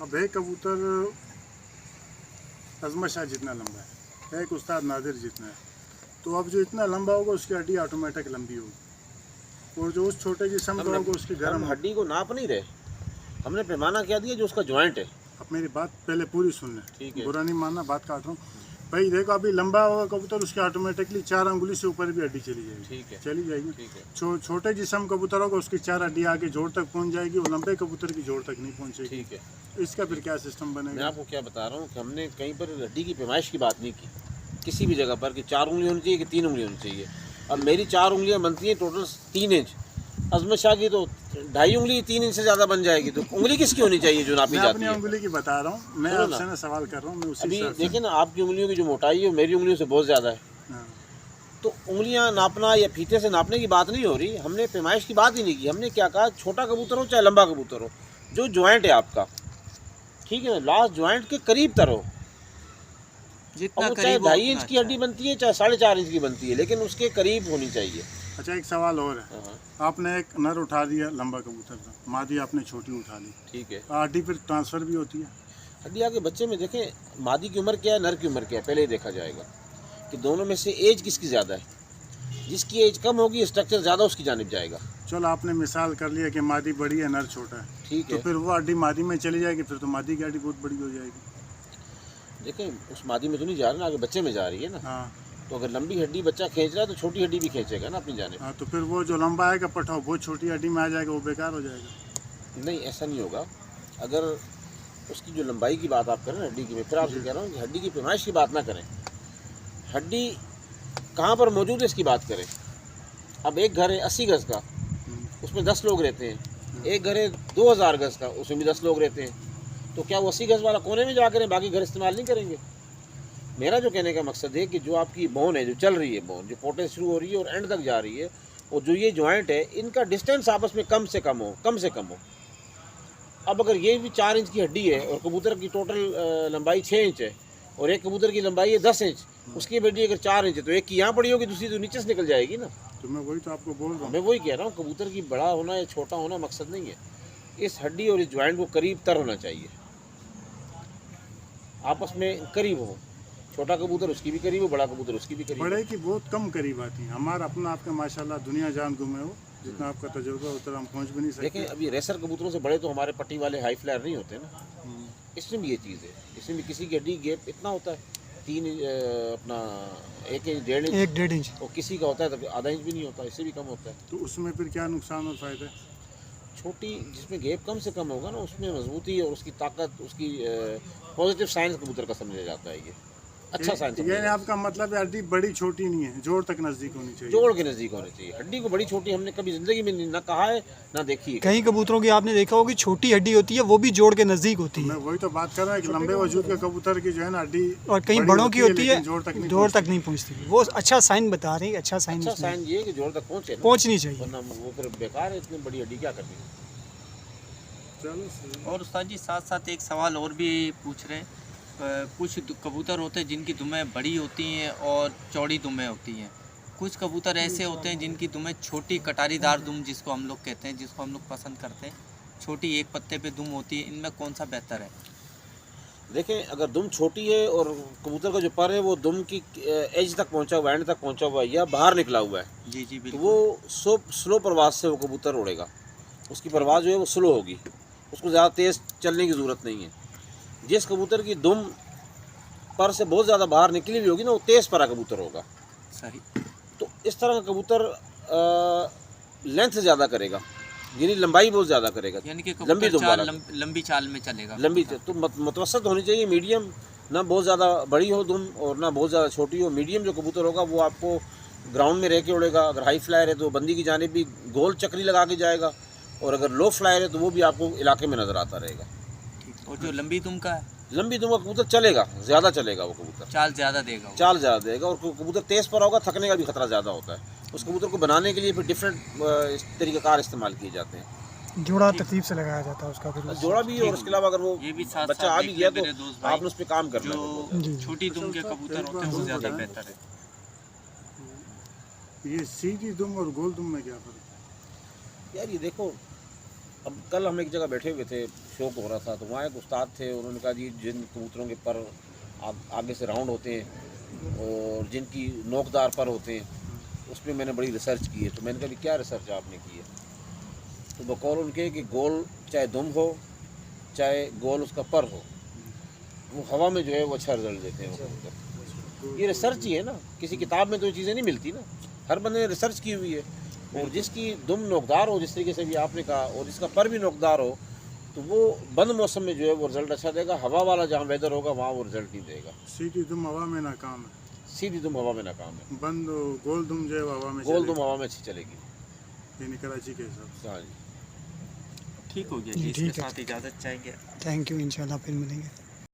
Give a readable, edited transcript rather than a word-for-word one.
अब एक कबूतर अजमत शाह जितना लंबा है, एक उस्ताद नादिर जितना है, तो अब जो इतना लंबा होगा उसकी हड्डी ऑटोमेटिक लंबी होगी, और जो उस छोटे जिस्म का होगा उसकी गर्म। हम हड्डी को नाप नहीं रहे, हमने पैमाना क्या दिया जो उसका जॉइंट है। अब मेरी बात पहले पूरी सुन ठीक लें, है। बुरा नहीं मानना, बात काट रहा हूँ भाई। देखो अभी लंबा होगा कबूतर, उसकी ऑटोमेटिकली 4 अंगुली से ऊपर भी हड्डी चली जाएगी। ठीक है, चली जाएगी। ठीक है। छोटे जिस्म कबूतर होगा उसकी 4 हड्डी आगे जोड़ तक पहुंच जाएगी, और लंबे कबूतर की जोड़ तक नहीं पहुंचेगी। ठीक है। इसका फिर क्या सिस्टम मैं बनेगा? आपको क्या बता रहा हूँ कि हमने कहीं पर हड्डी की पैमाइश की बात नहीं की किसी भी जगह पर कि 4 उंगली होनी चाहिए कि 3 उंगली होनी चाहिए। अब मेरी 4 उंगलियाँ बनती हैं टोटल 3 इंच, अजमत शाह की तो 2.5 उंगली 3 इंच से ज़्यादा बन जाएगी। तो उंगली किसकी होनी चाहिए जो नापी मैं जाती अपनी है? उंगली की बता रहा हूँ, मैं सुनो ना। आपसे ना सवाल कर रहा हूँ, मैं उसी अभी हिसाब से। देखिए ना, आपकी उंगलियों की जो मोटाई है वो मेरी उंगलियों से बहुत ज़्यादा है। हाँ। तो उंगलियां नापना या फीते से नापने की बात नहीं हो रही, हमने पैमाइश की बात ही नहीं की। हमने क्या कहा, छोटा कबूतर हो चाहे लंबा कबूतर हो, जो जॉइंट है आपका, ठीक है ना, लास्ट जॉइंट के करीब तर हो। जितना और वो चाहे करीब हो 2.5 उतना इंच की अच्छा हड्डी है। बनती है चाहे 4.5 इंच की बनती है, लेकिन उसके करीब होनी चाहिए। अच्छा, एक सवाल और है। हाँ, आपने एक नर उठा दिया लंबा कबूतर था, मादी आपने छोटी उठा ली, ठीक है। हड्डी फिर ट्रांसफर भी होती है? हड्डी आगे बच्चे में देखें, मादी की उम्र क्या है, नर की उम्र क्या है, पहले ही देखा जाएगा कि दोनों में से एज किसकी ज़्यादा है। जिसकी एज कम होगी स्ट्रक्चर ज़्यादा उसकी जानिब जाएगा। चलो आपने मिसाल कर लिया कि मादी बड़ी है नर छोटा है, ठीक तो है। फिर वो हड्डी मादी में चली जाएगी, फिर तो मादी की हड्डी बहुत बड़ी हो जाएगी। देखें, उस मादी में तो नहीं जा रही ना, आगे बच्चे में जा रही है ना। हाँ तो अगर लंबी हड्डी बच्चा खींच रहा है तो छोटी हड्डी भी खींचेगा ना अपनी जानिब। हाँ, तो फिर वो जो लंबा आएगा पठाओ बहुत छोटी हड्डी में आ जाएगा, वो बेकार हो जाएगा। नहीं, ऐसा नहीं होगा। अगर उसकी जो लंबाई की बात आप करें ना हड्डी की, मैं फिर आपसे कह रहा हूँ कि हड्डी की पैमाइश की बात ना करें, हड्डी कहाँ पर मौजूद है इसकी बात करें। अब एक घर है 80 गज़ का, उसमें 10 लोग रहते हैं। एक घर है 2000 गज़ का, उसमें भी 10 लोग रहते हैं। तो क्या वो 80 गज़ वाला कोने में जा करें, बाकी घर इस्तेमाल नहीं करेंगे? मेरा जो कहने का मकसद है कि जो आपकी बोन है, जो चल रही है बोन, जो पोटे शुरू हो रही है और एंड तक जा रही है, और जो ये जॉइंट है, इनका डिस्टेंस आपस में कम से कम हो, कम से कम हो। अब अगर ये भी 4 इंच की हड्डी है और कबूतर की टोटल लंबाई 6 इंच है और एक कबूतर की लंबाई है 10 इंच, उसकी हड्डी अगर 4 इंच है तो एक की यहाँ पड़ी होगी, दूसरी तो नीचे से निकल जाएगी ना। तो मैं वही तो आपको बोल रहा हूँ। मैं वही कह रहा हूँ, कबूतर की बड़ा होना या छोटा होना मकसद नहीं है, इस हड्डी और इस जॉइंट को करीब तर होना चाहिए, आपस में करीब हो। छोटा कबूतर उसकी भी करीब हो, बड़ा कबूतर उसकी भी करीब हो। बड़े की बहुत कम करीब आती हैं। हमारा अपना आपका माशाल्लाह दुनिया जान घूमे हो, जितना आपका तजुर्बा उतना हम पहुँच भी नहीं सकते। देखें, अभी रेसर कबूतरों से बड़े तो हमारे पट्टी वाले हाई फ्लायर नहीं होते ना, इसमें भी ये चीज़ है। इसमें भी किसी की हड्डी गैप इतना होता है 3 अपना 1 इंच 1.5 इंच, और किसी का होता है तो आधा इंच भी नहीं होता, इससे भी कम होता है। तो उसमें फिर क्या नुकसान और फ़ायदा है? छोटी जिसमें गैप कम से कम होगा ना, उसमें मजबूती और उसकी ताकत, उसकी पॉजिटिव साइंस कबूतर का समझा जाता है। ये अच्छा साइंस समझा यानी जाता है। आपका मतलब है हड्डी बड़ी छोटी नहीं है, जोड़ तक नज़दीक होनी चाहिए। जोड़ के नज़दीक होनी चाहिए। हड्डी को बड़ी छोटी हमने कभी ज़िंदगी में ना कहा है ना देखी है। कई कबूतरों की आपने देखा होगी छोटी हड्डी होती है, वो भी जोड़ के नज़दीक होती मैं है, वही तो बात कर रहा हूँ कि लंबे वजूद के कबूतर की जो है ना हड्डी और कई बड़ी बड़ों की होती है लेकिन जोड़ तक नहीं जोड़ पहुंचती। तक नहीं पहुंचती। वो अच्छा साइन बता रही है, अच्छा साइन अच्छा उसमें साइन ये है कि जोड़ तक पहुँचे ना, पहुंचनी चाहिए। वरना वो फिर बेकार है, इतनी बड़ी हड्डी क्या करनी है। चलो सही। और उस्ताद जी साथ साथ एक सवाल और भी पूछ रहे हैं। कुछ कबूतर होते हैं जिनकी दुमें बड़ी होती हैं और चौड़ी दुमें होती हैं। कुछ कबूतर ऐसे होते हैं जिनकी दुमें छोटी कटारीदार दुम जिसको हम लोग कहते हैं, जिसको हम लोग पसंद करते हैं, छोटी एक पत्ते पे दुम होती है। इनमें कौन सा बेहतर है? देखें, अगर दुम छोटी है और कबूतर का जो पर है वो दुम की एज तक पहुंचा हुआ है, एंड तक पहुंचा हुआ है या बाहर निकला हुआ है, जी जी तो बिल्कुल। वो स्लो परवाज से वो कबूतर उड़ेगा। उसकी परवाज जो है वो स्लो होगी, उसको ज़्यादा तेज़ चलने की ज़रूरत नहीं है। जिस कबूतर की दुम पर से बहुत ज़्यादा बाहर निकली हुई होगी ना, वो तेज़ परा कबूतर होगा। सही। तो इस तरह का कबूतर लेंथ ज़्यादा करेगा, यानी लंबाई बहुत ज़्यादा करेगा, यानी कि लंबी कबूतर दुम चाल वाला। लंबी चाल में चलेगा। लंबी तो मुतवसत होनी चाहिए, मीडियम, ना बहुत ज़्यादा बड़ी हो दुम और ना बहुत ज़्यादा छोटी हो। मीडियम जो कबूतर होगा वो आपको ग्राउंड में रह के उड़ेगा। अगर हाई फ्लायर है तो बंदी की जानिब भी गोल चक्री लगा के जाएगा, और अगर लो फ्लायर है तो वो भी आपको इलाके में नज़र आता रहेगा। ठीक। और जो लंबी दुम का है, लंबी दुम का कबूतर चलेगा, ज़्यादा चलेगा वो कबूतर, चाल ज़्यादा देगा वो। चाल ज़्यादा देगा, और कबूतर तेज़ पर होगा, थकने का भी खतरा ज़्यादा होता है। उस कबूतर को बनाने के लिए फिर डिफरेंट तरीक़ाकार इस्तेमाल किए जाते हैं। जोड़ा तरतीब से लगाया जाता है उसका फिर जोड़ा भी, और उसके अलावा अगर वो ये भी साथ बच्चा साथ आ भी देख गया ले तो मेरे दोस्त भाई, आपने उस पर काम करना है। जो जी। छोटी दुम के कबूतर होते हैं वो ज़्यादा बेहतर है। ये सीधी दुम और गोल दुम में क्या फर्क है? यार ये देखो, अब कल हम एक जगह बैठे हुए थे शौक हो रहा था, तो वहाँ एक उस्ताद थे, उन्होंने कहा जी जिन कबूतरों के पर आगे से राउंड होते हैं और जिनकी नोकदार पर होते हैं, उसमें मैंने बड़ी रिसर्च की है। तो मैंने कहा भी क्या रिसर्च आपने की है? तो बकौल उनके कि गोल चाहे दुम हो चाहे गोल उसका पर हो, वो हवा में जो है वो अच्छा रिजल्ट देते हैं वो कबूतर। ये रिसर्च ही है ना, किसी किताब में तो ये चीज़ें नहीं मिलती ना, हर बंदे ने रिसर्च की हुई है। और जिसकी दुम नोकदार हो, जिस तरीके से भी आपने कहा, और जिसका पर भी नोकदार हो, तो वो बंद मौसम में जो है वो रिजल्ट अच्छा देगा। हवा वाला जहाँ वेदर होगा वहाँ वो रिजल्ट नहीं देगा। सीधी दुम हवा में नाकाम है, सीधी दुम हवा में नाकाम है, बंद गोल दुम जो है वो हवा में गोल चलेगी। दुम हवा में अच्छी चलेगी। यानी कराची के हिसाब से। हाँ जी। ठीक हो गया जी, जी, इसके ठीक है। साथ इजाज़त चाहेंगे। थैंक यू, इंशाल्लाह फिर मिलेंगे।